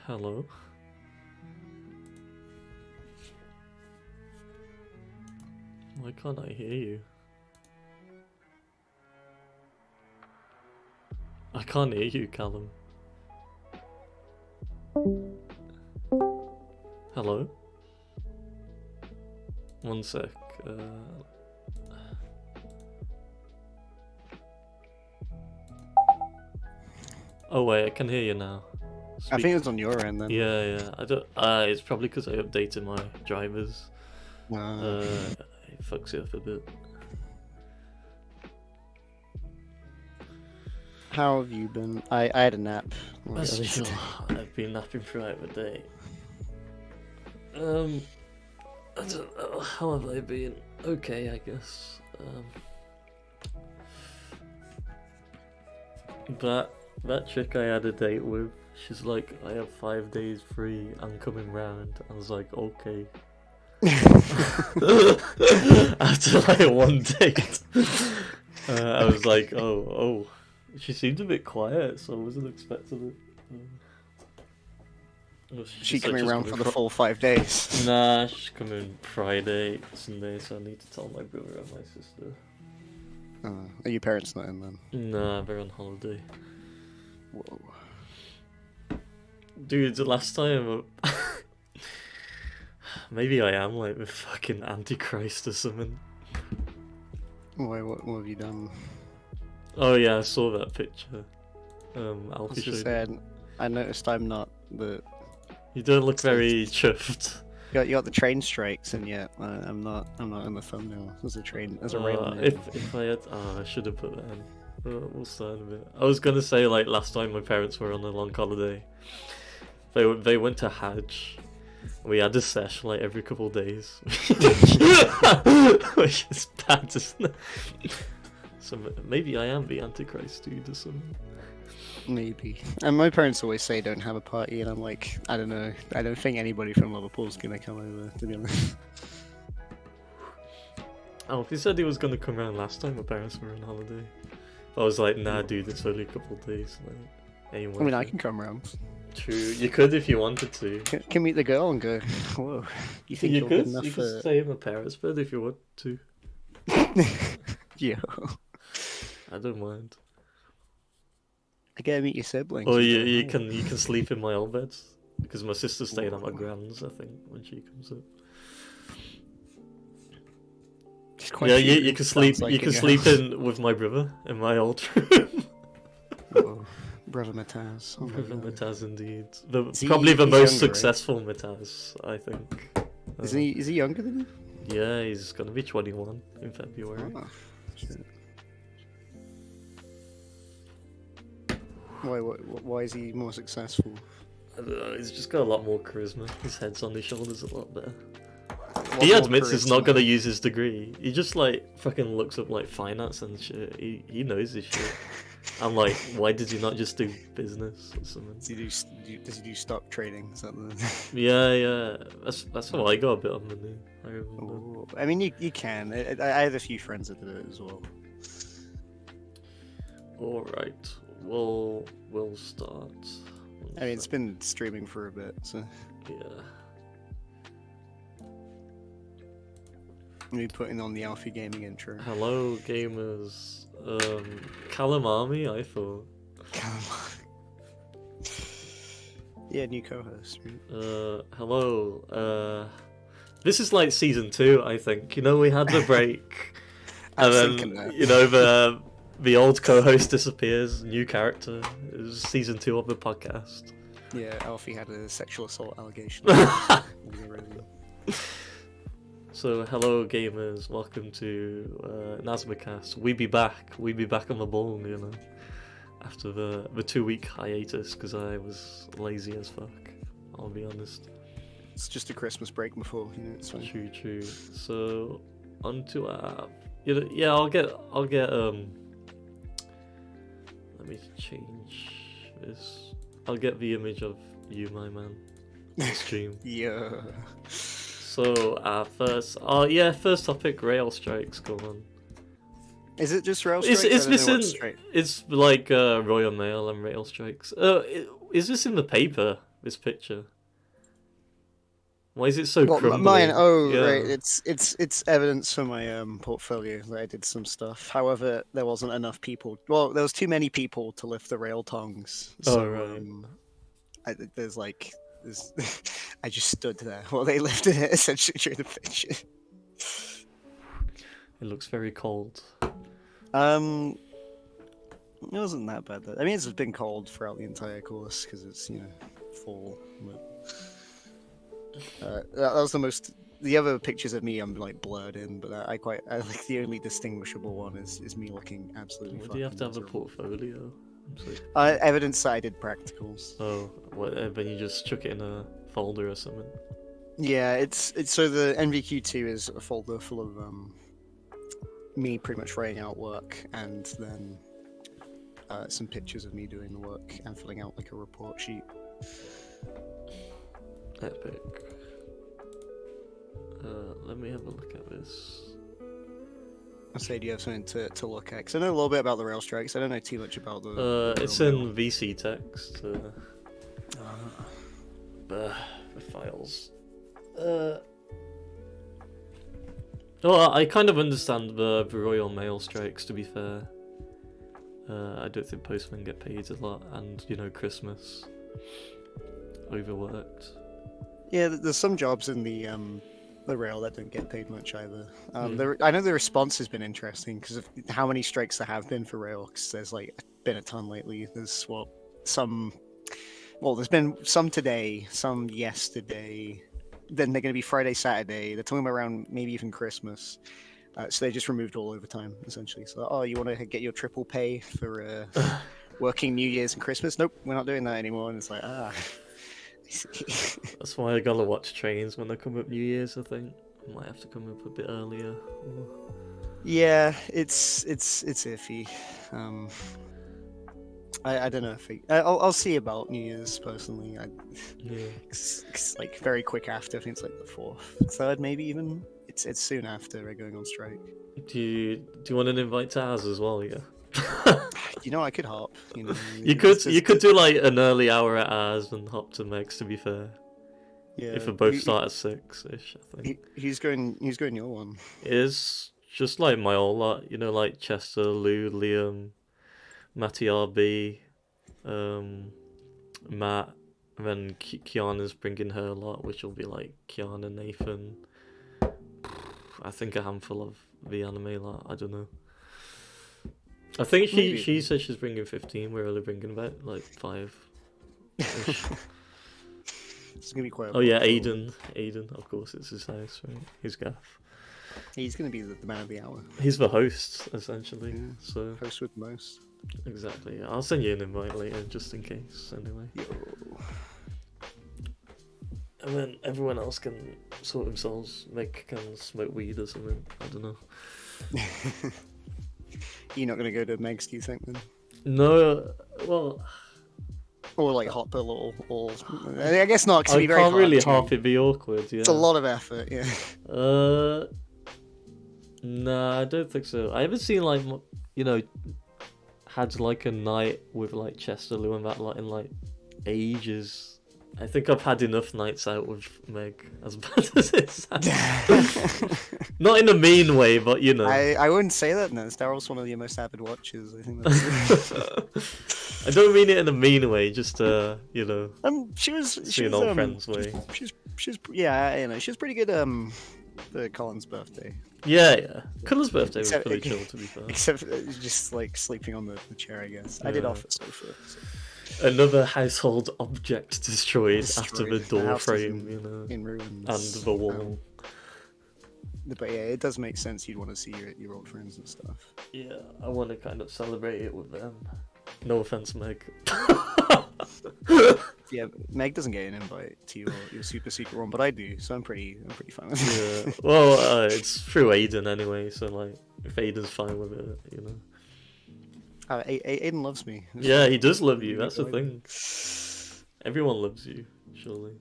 Hello? Why can't I hear you? I can't hear you, Callum. Hello? One sec. Oh wait, I can hear you now. I think it's on your end then. Yeah. I don't. It's probably because I updated my drivers. It fucks it up a bit. How have you been? I had a nap. That's true. I've been napping throughout the day. I don't know. How have I been? Okay, I guess. That chick I had a date with, she's like, I have 5 days free, I'm coming round. I was like, okay. After like one date, I was like, oh. She seemed a bit quiet, so I wasn't expecting it. She coming around for the full 5 days? Nah, she's coming Friday, Sunday, so I need to tell my brother and my sister. Are your parents not in then? Nah, they're on holiday. Whoa. Dude, the last time... Maybe I am like the fucking Antichrist or something. Why, what have you done? Oh yeah, I saw that picture. Alfie Just showed said, I noticed I'm not the... You don't look very chuffed. You got the train strikes, and yet I'm not in the thumbnail as a railman. If I had, I should have put that in. We'll start in a bit. I was gonna say like last time my parents were on a long holiday. They went to Hajj. We had a sesh like every couple of days, which is bad, isn't it? So maybe I am the Antichrist dude or something. Maybe. And my parents always say don't have a party, and I'm like, I don't know. I don't think anybody from Liverpool's gonna come over, to be honest. Oh, if he said he was gonna come around last time my parents were on holiday. I was like, nah, dude, it's only a couple of days. Like, ain't I mean, I can come around. True, you could if you wanted to. Can meet the girl and go, whoa. You think you're good enough you for... could stay in my parents' bed if you want to. Yo. I don't mind. I gotta meet your siblings. Or you can sleep in my old bed because my sister's staying at my grand's, I think, when she comes up. Yeah, you can sleep. You can sleep in with my brother in my old room. Oh, brother MazMaTaz. Oh brother MazMaTaz, indeed. Probably probably the most younger, successful right? MazMaTaz, I think. Is he younger than you? Yeah, he's gonna be 21 in February. Oh, shit. Why is he more successful? I don't know, he's just got a lot more charisma. His head's on his shoulders a lot better. He admits he's not gonna use his degree. He just like fucking looks up like finance and shit. He knows his shit. I'm like, why did you not just do business or something? Does he do stock trading? Is that the... Yeah. That's how I got a bit of money. I remember. Ooh. I mean, you can. I have a few friends that did it as well. All right. We'll start. I mean, it's been streaming for a bit, so yeah. Me putting on the alfiegaming intro. Hello, gamers. Callum Army, I thought. Yeah, new co-host. Hello. This is like season 2, I think. You know, we had the break, and then the old co-host disappears, new character. It was season 2 of the podcast. Yeah, Alfie had a sexual assault allegation. So, hello gamers, welcome to NazMaCast. We be back on the ball, you know, after the 2-week hiatus, because I was lazy as fuck, I'll be honest. It's just a Christmas break before, you know, it's fine. True. So, onto our... Yeah, I'll get, let me change this. I'll get the image of you, my man, on stream. Yeah. So, first topic, rail strikes, go on. Is it just rail strikes? It's like Royal Mail and rail strikes. Is this in the paper? This picture. Why is it so Well, crumbly? mine. Oh, Yeah. right. It's evidence for my portfolio that I did some stuff. However, there wasn't enough people. Well, there was too many people to lift the rail tongs. So, Oh, right. there's I just stood there while they lifted it essentially during the picture. It looks very cold. It wasn't that bad though. I mean, it's been cold throughout the entire course because it's fall. But, that was the most. The other pictures of me, I'm like blurred in, but I like the only distinguishable one is me looking absolutely. Why do you have to have a portfolio? Evidence that I did practicals. Oh, when you just chuck it in a folder or something. Yeah, it's so the NVQ2 is a folder full of me pretty much writing out work and then some pictures of me doing the work and filling out like a report sheet. Epic. Let me have a look at this. I say, do you have something to look at? Because I know a little bit about the rail strikes. I don't know too much about the. It's in VC text. The files. Well, I kind of understand the Royal Mail strikes. To be fair, I don't think postmen get paid a lot, and Christmas overworked. Yeah, there's some jobs in the rail that don't get paid much either. I know the response has been interesting because of how many strikes there have been for rail. Because there's been a ton lately. There's there's been some today, some yesterday. Then they're going to be Friday, Saturday. They're talking around maybe even Christmas. So they just removed all overtime essentially. So you want to get your triple pay for working New Year's and Christmas? Nope, we're not doing that anymore. And it's like That's why I gotta watch trains when they come up New Year's. I think I might have to come up a bit earlier. Yeah, it's iffy. I don't know if I'll see about New Year's personally. It's like very quick after. I think it's like the 4th, 3rd, maybe even. It's soon after we're going on strike. Do you want an invite to ours as well? Yeah. I could hop. You could do like an early hour at ours and hop to Meg's. To be fair, yeah. If we both start at 6-ish, I think. He's going your one. It's just like my old lot, like Chester, Lou, Liam, Matty RB, Matt, and then Kiana's bringing her lot, which will be like Kiana, Nathan. I think a handful of the anime lot. I don't know. I think she said she's bringing 15. We're only bringing about like 5. It's gonna be quite. Oh yeah, Aiden. Of course, it's his house, right? His gaff. He's gonna be the man of the hour. He's the host, essentially. Yeah, so host with most. Exactly. I'll send you an invite later, just in case. Anyway. Yo. And then everyone else can sort themselves. Meg can smoke weed or something. I don't know. You're not gonna go to Meg's, do you think? Then? No. Well. Or like hop a little, or I guess not. Cause I it'd be very can't really hard hop. It'd be awkward. Yeah. It's a lot of effort. Yeah. Nah, I don't think so. I haven't seen had like a night with like Chester, Lou, and that lot in like ages. I think I've had enough nights out with Meg, as bad as it sounds. Not in a mean way, but I wouldn't say that. No, Daryl's one of your most avid watchers. I think that's. I don't mean it in a mean way, just she was an old friend's way. She's yeah, she was pretty good. The Colin's birthday. Yeah. Colin's birthday was pretty chill, to be fair. Except just like sleeping on the chair, I guess. I did offer sofa. So. Another household object destroyed after the door frame, in ruins, and the wall. But yeah, it does make sense. You'd want to see your old friends and stuff. Yeah, I want to kind of celebrate it with them. No offense, Meg. Yeah, Meg doesn't get an invite to your super secret one, but I do, so I'm pretty fine with it. Yeah, well, it's through Aiden anyway, so like if Aiden's fine with it, Aiden loves me. Yeah, he does love you. That's the thing. Everyone loves you, surely.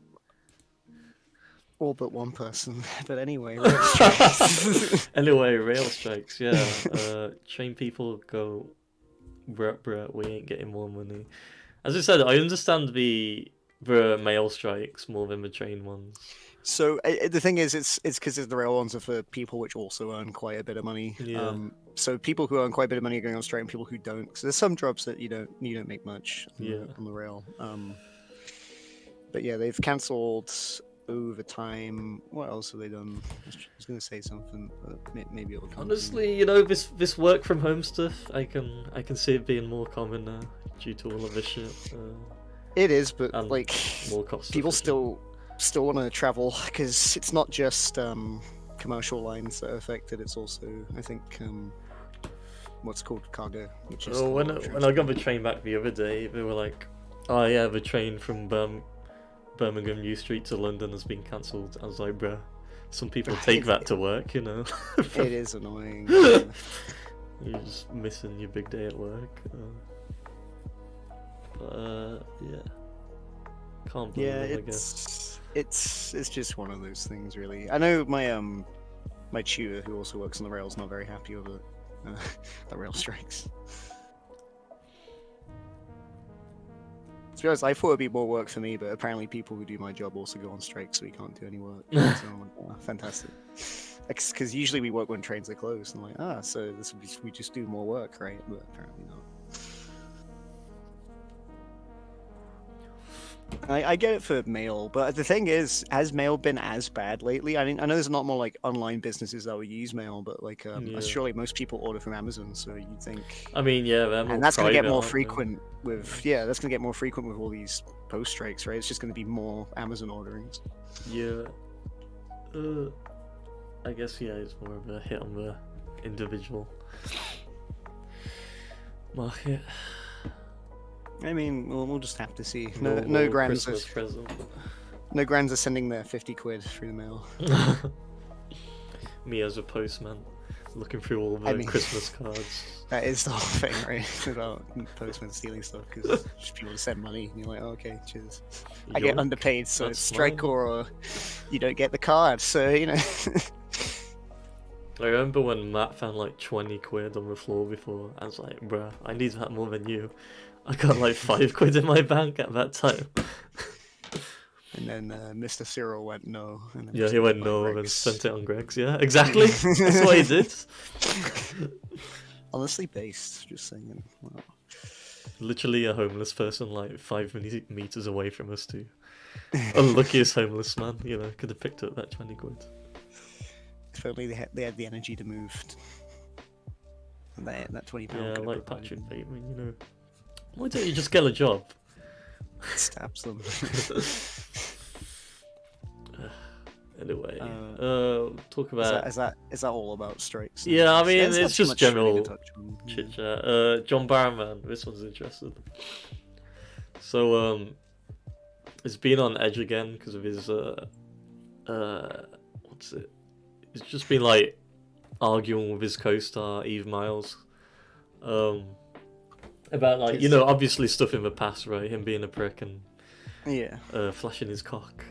All but one person. But anyway, rail strikes. Yeah, train people go. Bruh, we ain't getting more money. As I said, I understand the the male strikes more than the train ones. So the thing is, it's because the rail ones are for people which also earn quite a bit of money. Yeah. So people who earn quite a bit of money are going on strike, and people who don't. So there's some jobs that you don't make much on the rail. But yeah, they've cancelled overtime. What else have they done? I was going to say something, but maybe it'll come. Honestly, you know, this work from home stuff, I can see it being more common now due to all of this shit. It is, but and like more cost people efficient. still want to travel because it's not just commercial lines that are affected. It's also, I think, what's called cargo, which is. Oh, when I got the train back the other day, they were like, "Oh yeah, the train from Birmingham New Street to London has been cancelled." I was like, "Bruh, some people take that to work, you know." It is annoying. You're just missing your big day at work. Yeah. Can't believe it, I guess. It's just one of those things, really. I know my tutor, who also works on the rails, not very happy with it. The rail strikes. To be honest, I thought it'd be more work for me, but apparently people who do my job also go on strike, so we can't do any work. So I'm like, oh, fantastic. Because usually we work when trains are closed. And I'm like, so we just do more work, right? But apparently not. I get it for mail, but the thing is, has mail been as bad lately? I mean, I know there's a lot more like online businesses that will use mail, but like, surely most people order from Amazon, so you'd think. I mean, yeah, and that's going to get more frequent that's going to get more frequent with all these post strikes, right? It's just going to be more Amazon orderings. Yeah. I guess it's more of a hit on the individual market. I mean, we'll just have to see. No grands are sending their 50 quid through the mail. Me as a postman, looking through all the Christmas cards. That is the whole thing, right? About postmen stealing stuff because just people send money, and you're like, oh, okay, cheers. I get underpaid, so it's strike or you don't get the card. So I remember when Matt found like 20 quid on the floor before. I was like, bruh, I need that more than you. I got like 5 quid in my bank at that time. And then Mr. Cyril went no. And then he went no and sent it on Greg's. Yeah, exactly. That's what he did. Honestly based, just saying. Wow. Literally a homeless person like 5 meters away from us too. Unluckiest homeless man, could have picked up that 20 quid. If only they had the energy to move. That £20. Yeah, like Patrick Bateman, Why don't you just get a job? Stabs them. Anyway, talk about. Is that all about strikes? Yeah, I mean it's just general chit chat. John Barrowman, this one's interesting. So it's been on edge again because of his what's it? He's just been like arguing with his co-star Eve Miles. About like obviously stuff in the past, right? Him being a prick and flashing his cock,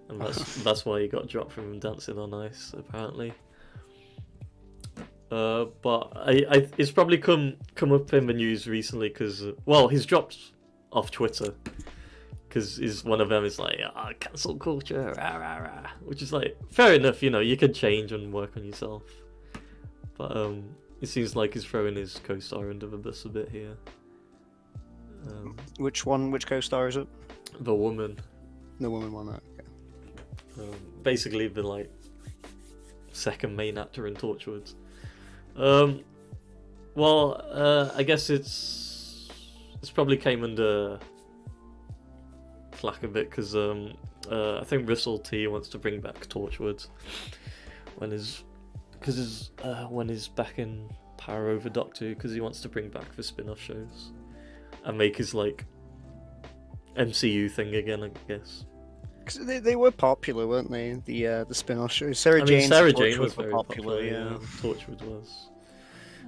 and that's why he got dropped from Dancing on Ice apparently. But it's probably come up in the news recently because he's dropped off Twitter because he's one of them is like cancel culture, rah, rah, rah, which is like fair enough. You can change and work on yourself, but it seems like he's throwing his co-star under the bus a bit here. Which one? Which co-star is it? The woman. The woman one. Okay. Basically, the like second main actor in Torchwood. I guess it's probably came under flack a bit because I think Russell T wants to bring back Torchwood when he's back in Power Over Doctor, because he wants to bring back the spin-off shows and make his like MCU thing again, I guess. Because they were popular, weren't they? The spin-off shows. Sarah Jane was very popular. Yeah, Torchwood was.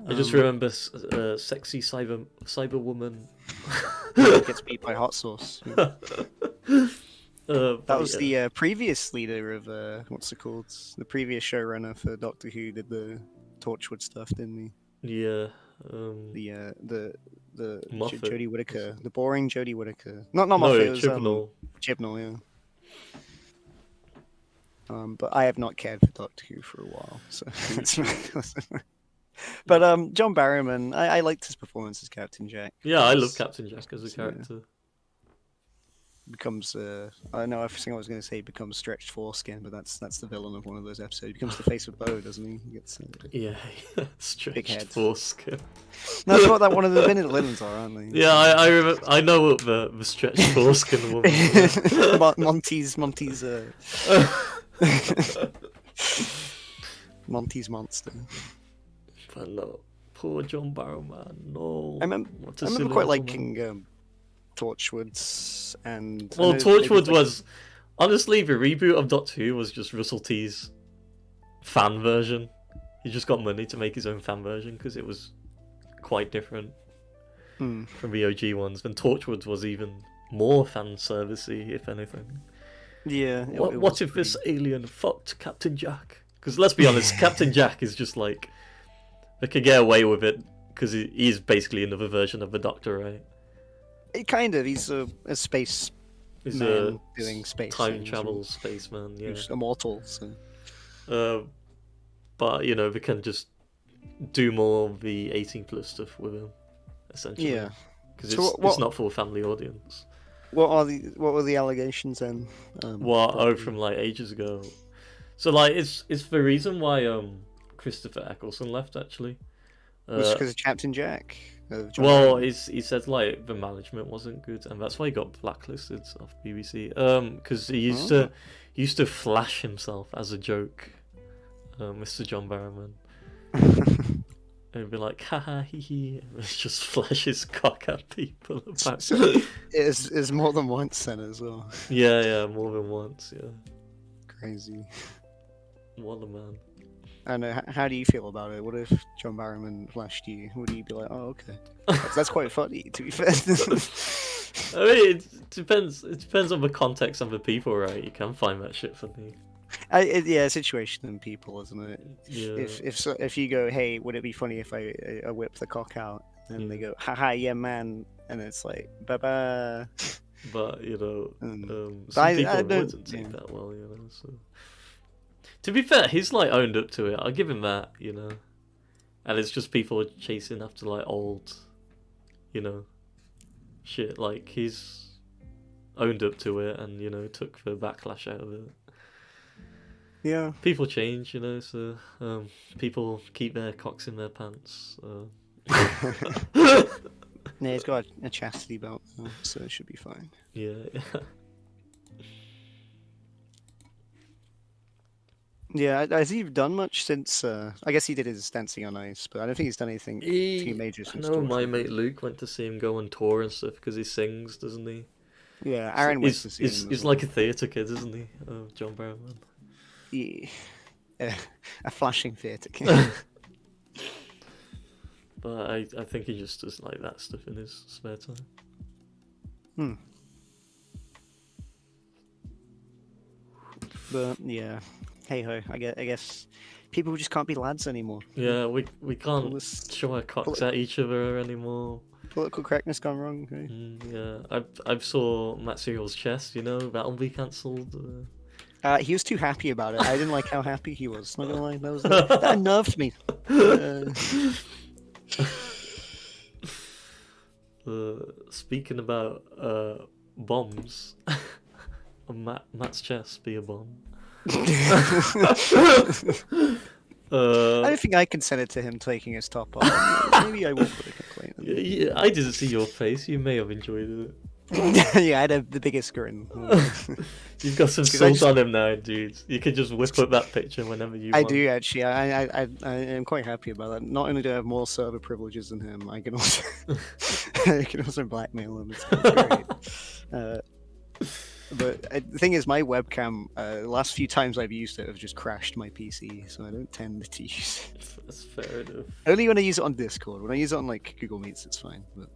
I just remember sexy cyber woman gets beat by hot sauce. Yeah. That was the previous leader of what's it called? The previous showrunner for Doctor Who did the Torchwood stuff, didn't he? Yeah. Moffat. Jodie Whittaker, the boring Jodie Whittaker. Not No, Moffat. It was, Chibnall. Chibnall, yeah. But I have not cared for Doctor Who for a while, so it's But John Barrowman, I liked his performance as Captain Jack. Yeah, I love Captain Jack as a character. Becomes I know everything I was going to say becomes stretched foreskin, but that's the villain of one of those episodes. He becomes the face of Bo, doesn't he? He gets Yeah, stretched head. foreskin. No, that's what that one of the villains are, aren't they? Yeah, I remember. I know what the stretched foreskin woman is. Monty's Monty's monster. But no, poor John Barrowman. No. I remember quite liking Torchwood's and. Well, Torchwood was honestly the reboot of Doctor Who was just Russell T's fan version. He just got money to make his own fan version because it was quite different from the OG ones. And Torchwood was even more fan servicey, if anything. Yeah. What if this alien fucked Captain Jack? Because let's be honest, Captain Jack is just like they could get away with it because he's basically another version of the Doctor, right? Kind of. He's a space. He's man doing space time travel spaceman. Yeah. He's immortal. So. But you know they can just do more of the 18+ stuff with him, essentially. Yeah. Because it's not for a family audience. What were the allegations then? From like ages ago. So like it's the reason why Christopher Eccleston left actually. Was because of Captain Jack. He said like the management wasn't good, and that's why he got blacklisted off BBC. Because he used to flash himself as a joke, Mr. John Barrowman. And be like, haha, hee hee, and just flash his cock at people. So it's more than once then as well. Yeah, more than once, yeah. Crazy. What a man. And how do you feel about it? What if John Barrowman flashed you? Would you be like, oh, okay? That's quite funny, to be fair. I mean, it depends. It depends on the context of the people, right? You can find that shit funny. Situation and people, isn't it? Yeah. If you go, hey, would it be funny if I whip the cock out? And they go, haha, yeah, man, and it's like, bye bye. But you know, some people wouldn't take that well, you know. So to be fair, he's like owned up to it. I'll give him that, you know. And it's just people chasing after like old, you know, shit. Like he's owned up to it, and you know, took the backlash out of it. Yeah. People change, you know, so people keep their cocks in their pants. Yeah, he's got a chastity belt, so it should be fine. Yeah. Yeah, has he done much since? I guess he did his Dancing on Ice, but I don't think he's done anything too major since. No, my mate Luke went to see him go on tour and stuff because he sings, doesn't he? Yeah, Aaron went to see him. He's like a theatre kid, isn't he? John Barrowman. Yeah, a flashing theatre kid. But I think he just does like that stuff in his spare time. But yeah, hey ho, I guess people just can't be lads anymore. Yeah, we can't show our cocks at each other anymore. Political correctness gone wrong. Okay? Yeah, I saw Matt Serial's chest. You know that'll be cancelled. He was too happy about it. I didn't like how happy he was. Not gonna lie, that unnerved me. Speaking about bombs, Matt's chest be a bomb. I don't think I consented to him taking his top off. Maybe I will put a complaint. Yeah, I didn't see your face. You may have enjoyed it. Yeah, I had the biggest grin. You've got some salt on him now, dude. You can just whip up that picture whenever you want. I do, actually. I am quite happy about that. Not only do I have more server privileges than him, I can also I can also blackmail him. It's great. But the thing is, my webcam, the last few times I've used it, have just crashed my PC, so I don't tend to use it. That's fair enough. Only when I use it on Discord. When I use it on like Google Meets, it's fine. But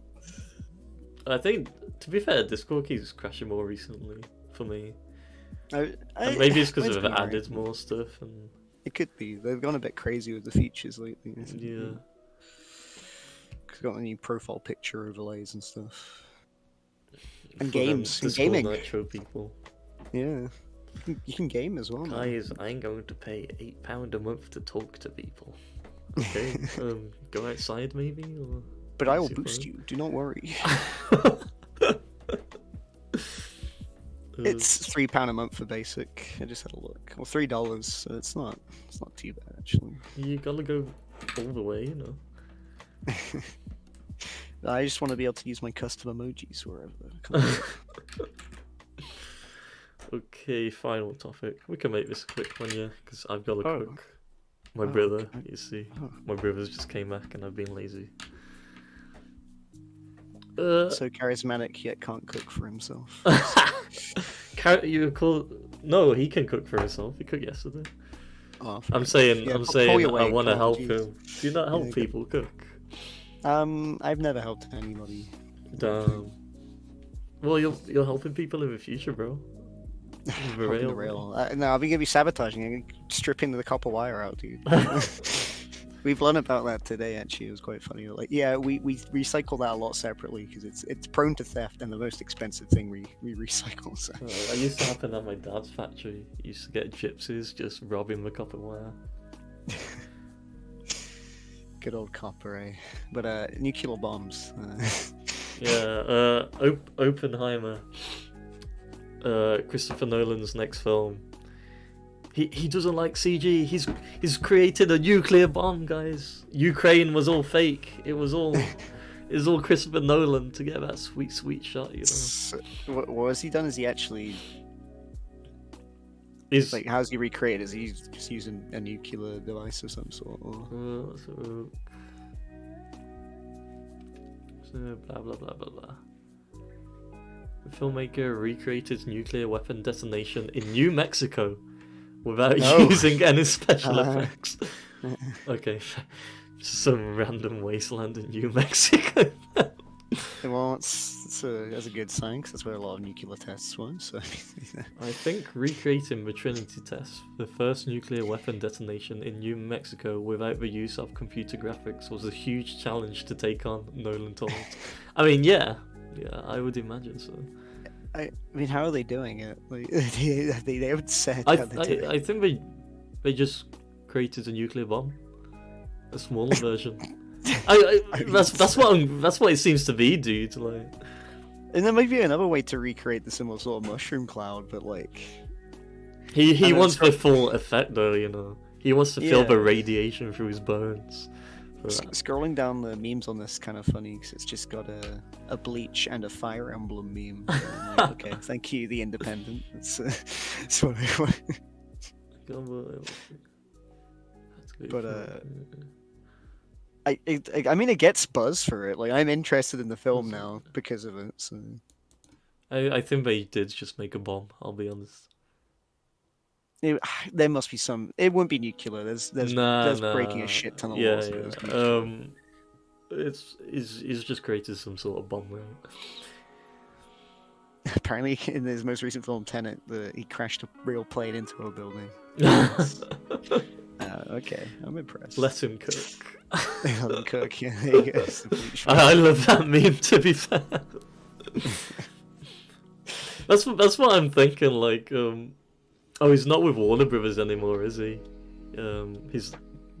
I think, to be fair, Discord keeps crashing more recently for me. And maybe it's because they've added more stuff. And it could be. They've gone a bit crazy with the features lately. Yeah. It's got the new profile picture overlays and stuff. And For them games, and Discord gaming. Nitro people. Yeah. You can game as well now. Guys, I'm going to pay £8 a month to talk to people. Okay, go outside maybe? Or But I will use your boost phone? you, do not worry. It's £3 a month for basic. I just had a look. Well, $3, so it's not too bad actually. You gotta go all the way, you know. I just want to be able to use my custom emojis wherever. Okay, final topic. We can make this a quick one, yeah, because I've got to Oh. cook. My Oh, brother, okay. you see. Oh. My brother's just came back and I've been lazy. So charismatic yet can't cook for himself. You call? No, he can cook for himself. He cooked yesterday. Oh, I'm saying, yeah, I'm pull saying, your I weight, want to come on, help jeez. him. Do you not help Yeah, people cook? I've never helped anybody. Damn. Well, you're helping people in the future, bro. Helping The the rail. No, I'll be gonna be sabotaging. I'm gonna stripping the copper wire out, dude. We've learned about that today. Actually, it was quite funny. Like, yeah, we recycle that a lot separately because it's prone to theft and the most expensive thing we recycle. So. That used to happen at my dad's factory. You used to get gypsies just robbing the copper wire. Good old copper, eh? But nuclear bombs. Yeah, Oppenheimer. Christopher Nolan's next film. He doesn't like CG. He's created a nuclear bomb, guys. Ukraine was all fake. It was all Christopher Nolan to get that sweet shot, you know. So, what has he done? Is he actually Is like how's he recreated? Is he just using a nuclear device of some sort? Or... so blah blah blah blah blah. The filmmaker recreated nuclear weapon detonation in New Mexico without using any special effects. Okay, just some random wasteland in New Mexico. Well, that's a good sign because that's where a lot of nuclear tests were. So I think recreating the Trinity test, the first nuclear weapon detonation in New Mexico without the use of computer graphics, was a huge challenge to take on, Nolan told. I mean, yeah, I would imagine so. I mean, how are they doing it? Like, they haven't said. I how they did it. think they just created a nuclear bomb, a smaller version. That's what it seems to be, dude. Like, And there might be another way to recreate the similar sort of mushroom cloud, but like he wants the full effect, though. You know, he wants to feel the radiation through his bones. Scrolling down the memes on this is kind of funny because it's just got a Bleach and a Fire Emblem meme. I'm like, okay, thank you, The Independent. That's what I want. But I mean, it gets buzz for it. Like, I'm interested in the film now because of it. So I think they did just make a bomb. I'll be honest. There must be some. It wouldn't be nuclear. There's breaking a shit ton of laws. It's just created some sort of bomb, right? Apparently, in his most recent film, Tenet, he crashed a real plane into a building. Okay, I'm impressed. Let him cook. Let him cook. Yeah, there you go. I love that meme. To be fair, that's what I'm thinking. Like, oh, he's not with Warner Brothers anymore, is he? He's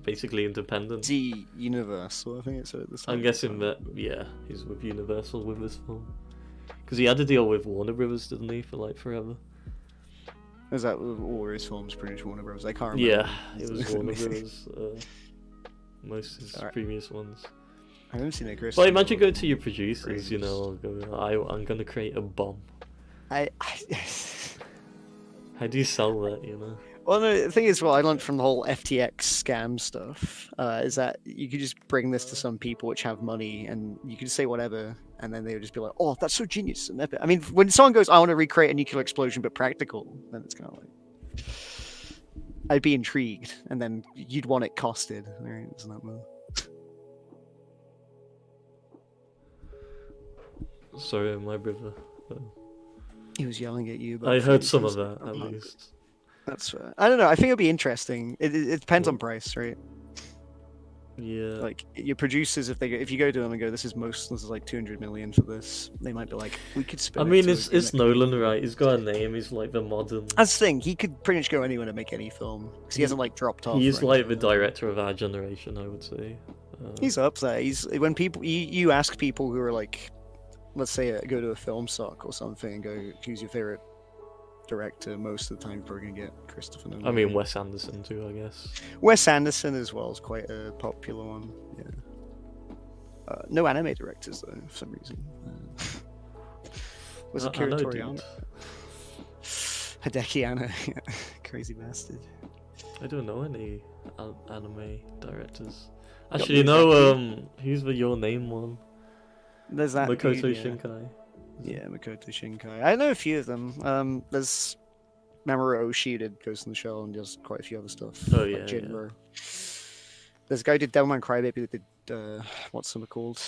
basically independent. Is he Universal? I think it's at the I'm guessing that he's with Universal with this film because he had a deal with Warner Brothers, didn't he, for like forever? Is that all his films produced Warner Brothers? I can't remember. Yeah, it was Warner Brothers. Most of his previous ones. I haven't seen it, Chris. Well, imagine going to your producers, you know, I'm gonna create a bomb. How do you sell that, you know? Well, no, the thing is, what I learned from the whole FTX scam stuff is that you could just bring this to some people which have money, and you can say whatever, and then they would just be like, "Oh, that's so genius!" And I mean, when someone goes, "I want to recreate a nuclear explosion, but practical," then it's kind of like, I'd be intrigued, and then you'd want it costed, right? Isn't that more? Sorry, my brother. He was yelling at you. I heard some of that, at least. That's right. I don't know. I think it'll be interesting. It depends on price, right? Yeah. Like your producers, if you go to them and go, this is like 200 million for this, they might be like, we could spin. I mean, it's Nolan, right? He's got a name. He's like the modern. That's the thing. He could pretty much go anywhere to make any film because he hasn't like dropped off. He's like the director of our generation, I would say. He's up there. When people you ask people who are like, let's say go to a film sock or something and go, who's your favorite director? Most of the time, you're gonna get Christopher Nolan. I mean, Wes Anderson too, I guess. Wes Anderson as well is quite a popular one. Yeah. No anime directors though, for some reason. Was it Akira Toriyama? Hideki Anno, crazy bastard. I don't know any anime directors. Actually, who's the Your Name one? There's that Makoto dude, Shinkai. Yeah, Makoto Shinkai. I know a few of them. There's Mamoru Oshii did Ghost in the Shell and does quite a few other stuff. Oh yeah, like Jinro. There's a guy who did Devilman Crybaby that did what's it called?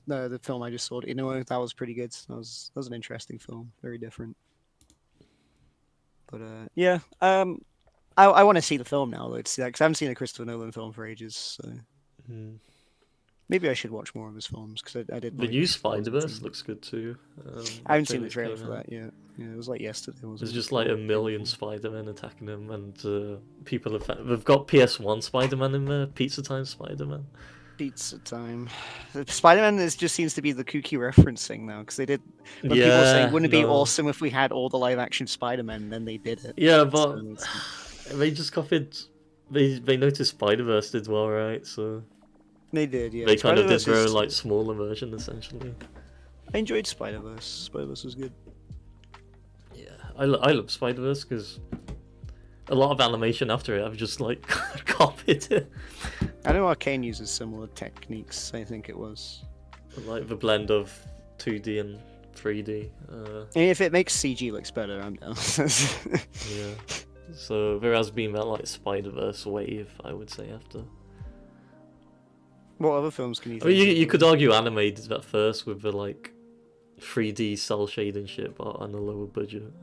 The film I just saw. You know, that was pretty good. That was an interesting film. Very different. But yeah. I want to see the film now though to see that because I haven't seen a Christopher Nolan film for ages. So. Maybe I should watch more of his films because I did. The new Spider-Verse looks good too. I haven't seen the trailer for that yet. Yeah, it was like yesterday. There's just like a million Spider-Men attacking him, and people they've got PS1 Spider-Man in there, Pizza Time Spider-Man. Pizza Time. Spider-Man just seems to be the kooky referencing now because they did. When people were saying, wouldn't it be awesome if we had all the live-action Spider-Men? Then they did it. Yeah, but they just copied. They noticed Spider-Verse did well, right? So. They did, yeah. They kind of did their own like smaller version, essentially. I enjoyed Spider-Verse. Spider-Verse was good. Yeah, I love Spider-Verse because a lot of animation after it, I've just like copied it. I know Arcane uses similar techniques. I think it was like the blend of 2D and 3D. If it makes CG looks better, I'm down. Yeah. So there has been that like Spider-Verse wave, I would say, after. What other films can you think I mean, you could argue anime did that first with the like 3D cell shading shit, but on a lower budget.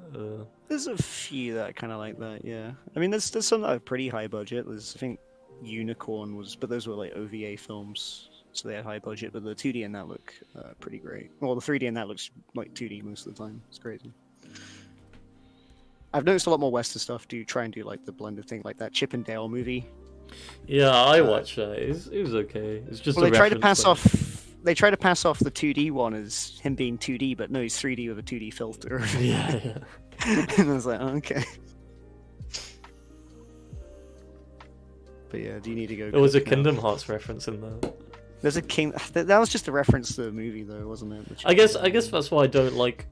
There's a few that are kind of like that, yeah. I mean, there's some that are pretty high budget. There's, I think, Unicorn was, but those were like OVA films, so they had high budget. But the 2D in that look pretty great. Well, the 3D in that looks like 2D most of the time. It's crazy. I've noticed a lot more Western stuff try and do like the blended thing, like that Chip and Dale movie. Yeah, I watched that. It was okay. It's just well, they try to pass off. They try to pass off the 2D one as him being 2D, but no, he's 3D with a 2D filter. Yeah. And I was like, oh, okay. But yeah, do you need to go? There was a Kingdom Hearts reference in there. There's a King. That was just a reference to the movie, though, wasn't it? I guess that's why I don't like.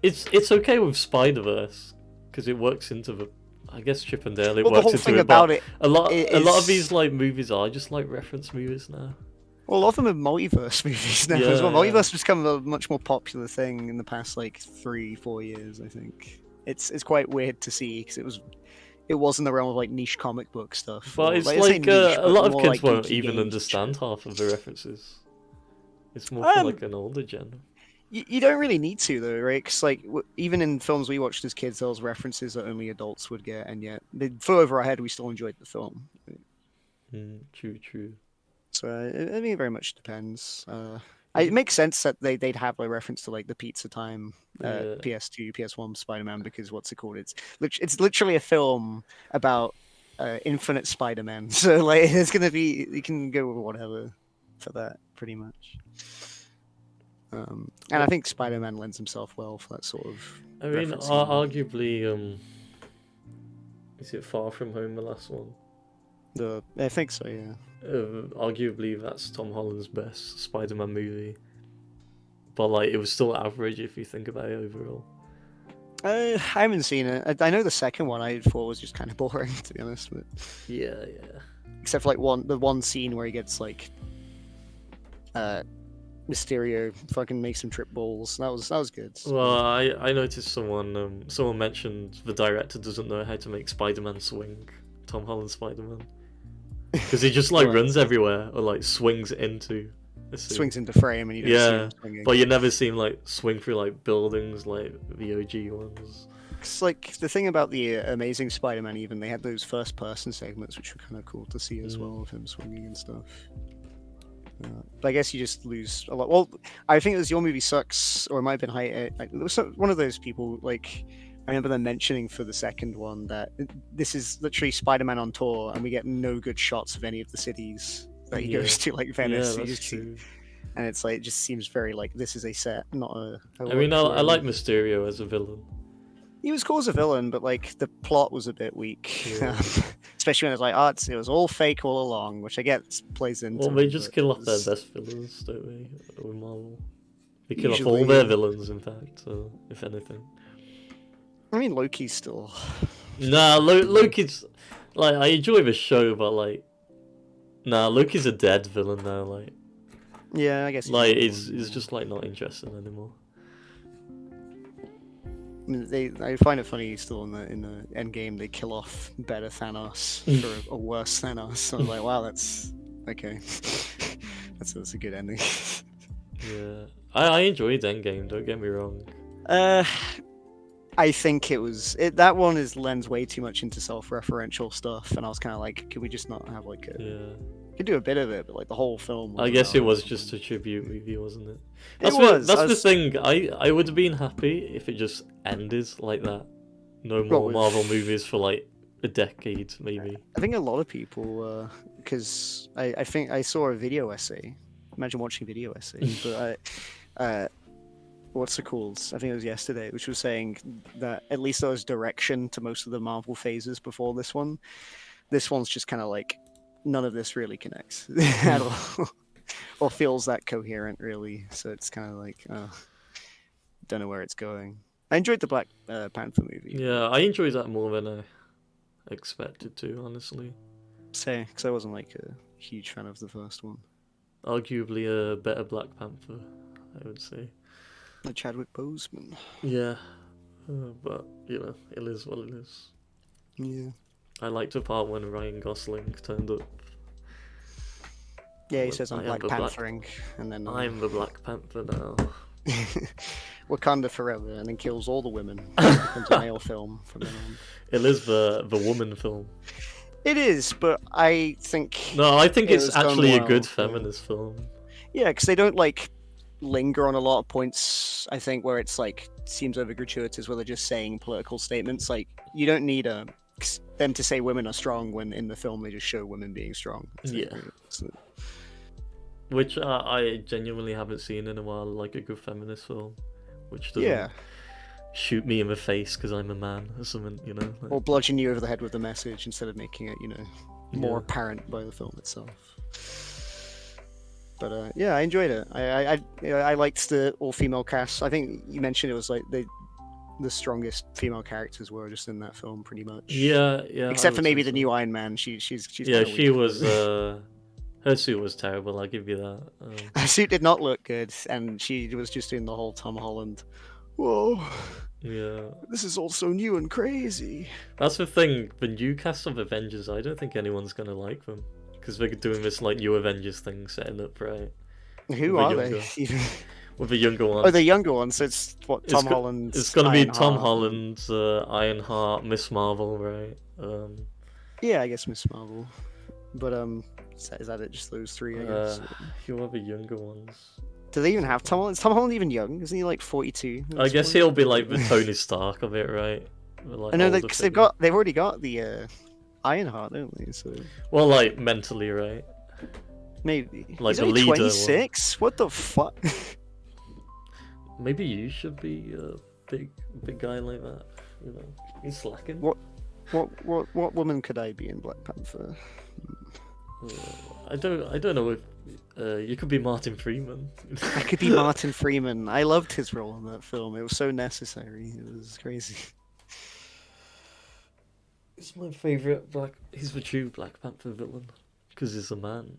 It's okay with Spider-Verse because it works into the. I guess Chip and Dale. Well, the whole thing about it. A lot of these like movies are just like reference movies now. Well, a lot of them are multiverse movies now as well. Multiverse has become a much more popular thing in the past like 3-4 years. I think it's quite weird to see because it was in the realm of like niche comic book stuff. But it's like a lot of kids won't even understand half of the references. It's more for like an older gen. You don't really need to though, right? Because like even in films we watched as kids, there was references that only adults would get, and yet they flew over our head. We still enjoyed the film. True. So I mean, it very much depends. It makes sense that they'd have a reference to like the Pizza Time PS2, PS1 Spider-Man because what's it called? It's literally a film about infinite Spider-Man. So like it's gonna be you can go with whatever for that pretty much. And I think Spider-Man lends himself well for that sort of. I mean, arguably, is it Far From Home the last one? I think so, yeah. Arguably, that's Tom Holland's best Spider-Man movie, but like it was still average if you think about it overall. I haven't seen it. I know the second one I thought was just kind of boring, to be honest. But yeah. Except for like the one scene where he gets like, Mysterio fucking makes him trip balls. That was good. Well, I noticed someone mentioned the director doesn't know how to make Spider-Man swing. Tom Holland Spider-Man. Because he just like runs everywhere or like swings into frame and you don't see him swinging. But you never see him like swing through like buildings like the OG ones. It's like the thing about the Amazing Spider-Man, even they had those first-person segments, which were kind of cool to see as well, of him swinging and stuff. But I guess you just lose a lot. Well, I think it was Your Movie Sucks, or it might have been Hiya. It was one of those people. Like, I remember them mentioning for the second one that this is literally Spider-Man on tour, and we get no good shots of any of the cities that he goes to, like Venice. Yeah, that's true. And it's like, it just seems very like this is a set, not a I mean, I like Mysterio as a villain. He was cool as a villain, but like the plot was a bit weak, Yeah. especially when it's like, it was all fake all along, which I guess plays into. Well, they just kill off their best villains, don't they? With Marvel, they kill off all their villains, in fact. So, if anything, I mean, Loki's still. Nah, Loki's like, I enjoy the show, but like, nah, Loki's a dead villain now. Like, yeah, I guess. Like, it's just like not interesting anymore. I mean, I find it funny still in the end game they kill off better Thanos for a worse Thanos. So I'm like, wow, that's okay. that's a good ending. Yeah, I enjoyed Endgame. Don't get me wrong. I think that one lends way too much into self-referential stuff, and I was kind of like, can we just not have like a? Yeah. Could do a bit of it, but like the whole film. I guess it was just a tribute movie, wasn't it? That's the thing. I would have been happy if it just ended like that. No more Marvel movies for like a decade, maybe. I think a lot of people, because I think I saw a video essay. Imagine watching a video essay, but what's it called? I think it was yesterday, which was saying that at least there was direction to most of the Marvel phases before this one. This one's just kind of like none of this really connects at all, or feels that coherent really. So it's kind of like, don't know where it's going. I enjoyed the Black Panther movie. Yeah, I enjoyed that more than I expected to, honestly. Say, because I wasn't like a huge fan of the first one. Arguably a better Black Panther, I would say. Like Chadwick Boseman. Yeah, but you know, it is what it is. Yeah. I liked the part when Ryan Gosling turned up. Yeah, he says I'm Black Panthering, and then I'm the Black Panther now. Wakanda forever, and then kills all the women. It becomes a male film from then on. It is the woman film. It is, but I think. No, I think it's actually a good feminist film. Yeah, because they don't like linger on a lot of points. I think where it's like seems over gratuitous, where they're just saying political statements. Like you don't need them to say women are strong when in the film they just show women being strong. Yeah. Which I genuinely haven't seen in a while, like a good feminist film, which doesn't shoot me in the face because I'm a man or something, you know. Like... Or bludgeon you over the head with a message instead of making it, more apparent by the film itself. But yeah, I enjoyed it. I liked the all-female cast. I think you mentioned it was like the strongest female characters were just in that film, pretty much. Yeah. Except for maybe the new Iron Man. She's yeah, she was. Her suit was terrible. I'll give you that. Her suit did not look good, and she was just doing the whole Tom Holland. Whoa. Yeah. This is all so new and crazy. That's the thing. The new cast of Avengers, I don't think anyone's gonna like them because they're doing this like new Avengers thing, setting up right. Who are they? With the younger ones. Oh, the younger ones. So it's what Tom Holland. It's gonna be Tom Holland, Ironheart, Miss Marvel, right? Yeah, I guess Miss Marvel. But is that it? Just those three? I guess. Who are the younger ones? Do they even have Tom Holland? Is Tom Holland even young? Isn't he like 42? I guess he'll be like the Tony Stark of it, right? Like, I know because they've already got the Ironheart, don't they? So. Well, like mentally, right? Maybe. Like He's the only leader. 26. What the fuck? Maybe you should be a big guy like that. You know, he's slacking. What woman could I be in Black Panther? I don't know if you could be Martin Freeman. I could be Martin Freeman. I loved his role in that film. It was so necessary. It was crazy. He's my favorite He's the true Black Panther villain because he's a man.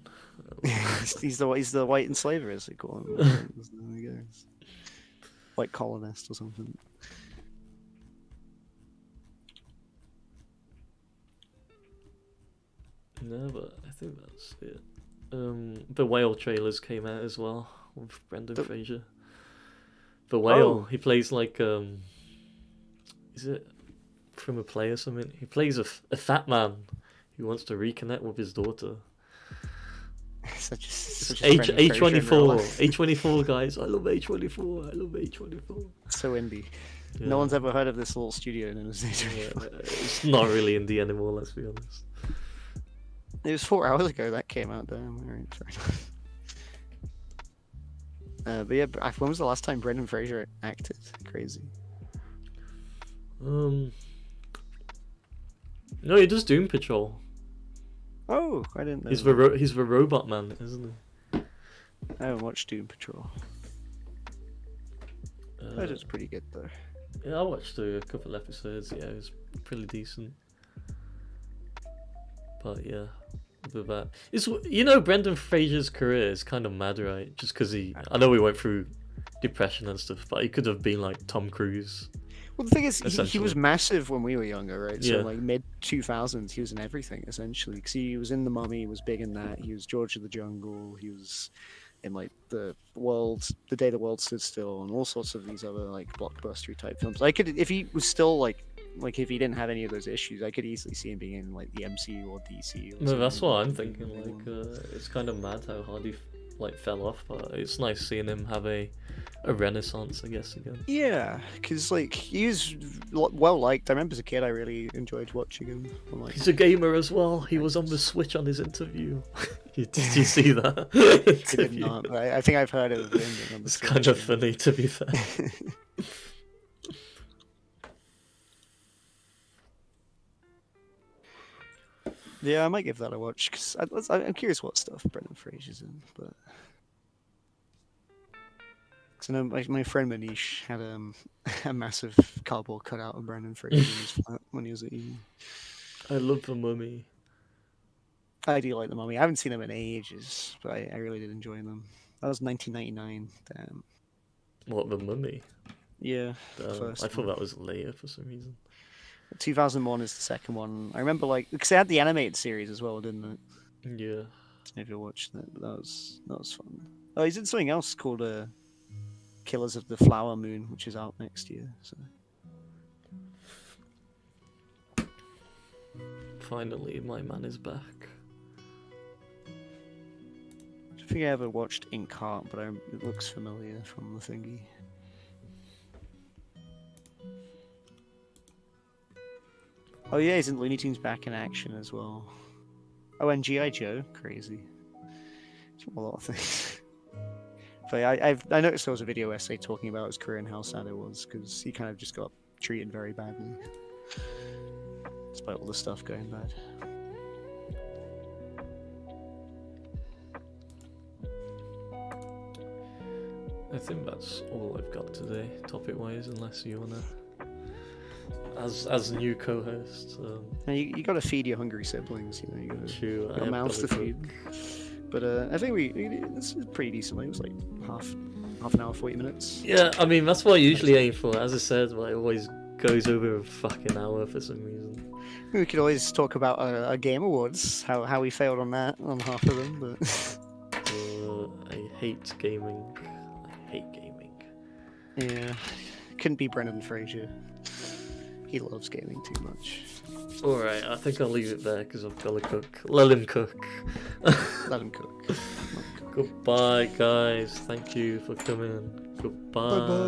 he's the white enslaver, as they call him. There he goes. White colonist or something. No, but I think that's it. The Whale trailers came out as well with Brendan Fraser. The Whale, he plays like is it from a play or something. He plays a fat man who wants to reconnect with his daughter. Such A24, A24 guys. I love A24. I love A24. So indie. Yeah. No one's ever heard of this little studio known as A24. Yeah, it's not really indie anymore. Let's be honest. It was 4 hours ago that came out. Damn. All right, fair enough. But yeah, when was the last time Brendan Fraser acted? Crazy. No, he does Doom Patrol. Oh, I didn't know. He's the robot man, isn't he? I haven't watched Doom Patrol. That was pretty good though. Yeah, I watched a couple of episodes. Yeah, it was pretty decent. But yeah, with that, Brendan Fraser's career is kind of mad, right? Just because I know we went through depression and stuff, but he could have been like Tom Cruise. Well, the thing is, he was massive when we were younger, right? So, Yeah. like, mid-2000s, he was in everything, essentially. Because he was in The Mummy, he was big in that. He was George of the Jungle. He was in, like, The Day the World Stood Still, and all sorts of these other, like, blockbuster-type films. I could, if he was still, like, if he didn't have any of those issues, I could easily see him being in, like, the MCU or DC. Or No, that's what I'm thinking. Like, it's kind of mad how hard he fell off, but it's nice seeing him have a renaissance, I guess, again. Yeah, because like he was well liked. I remember as a kid, I really enjoyed watching him. Like... He's a gamer as well. He was on the Switch on his interview. Did you see that? I did not. But I think I've heard of him. On the it's Switch, kind of funny, to be fair. Yeah, I might give that a watch because I'm curious what stuff Brendan Fraser's in, but. Because I know my friend Manish had a massive cardboard cutout of Brendan Fraser in his flat when he was at uni. I love The Mummy. I do like The Mummy. I haven't seen them in ages, but I really did enjoy them. That was 1999. Damn. What, The Mummy? Yeah. I thought that was later for some reason. 2001 is the second one. I remember because they had the animated series as well, didn't it? Yeah. I never watched that, but that was fun. Oh, he's in something else called Killers of the Flower Moon, which is out next year. So finally, my man is back. I think I ever watched Ink Heart, but it looks familiar from the thingy. Oh yeah, he's in Looney Tunes Back in Action as well. Oh, and G.I. Joe, crazy. A lot of things. But I noticed there was a video essay talking about his career and how sad it was, because he kind of just got treated very badly, despite all the stuff going bad. I think that's all I've got today, topic-wise, unless you wanna, as new co-host. You got to feed your hungry siblings, you know. You got mouths to feed. But I think this is pretty decent. It was like half an hour, 40 minutes. Yeah, I mean that's what I usually aim for. As I said, it always goes over a fucking hour for some reason. We could always talk about our Game Awards, how we failed on that, on half of them. But I hate gaming. I hate gaming. Yeah, couldn't be Brendan Fraser. He loves gaming too much. Alright, I think I'll leave it there because I've got to cook. Let him cook. Let him cook. Goodbye, guys. Thank you for coming. Goodbye. Bye-bye.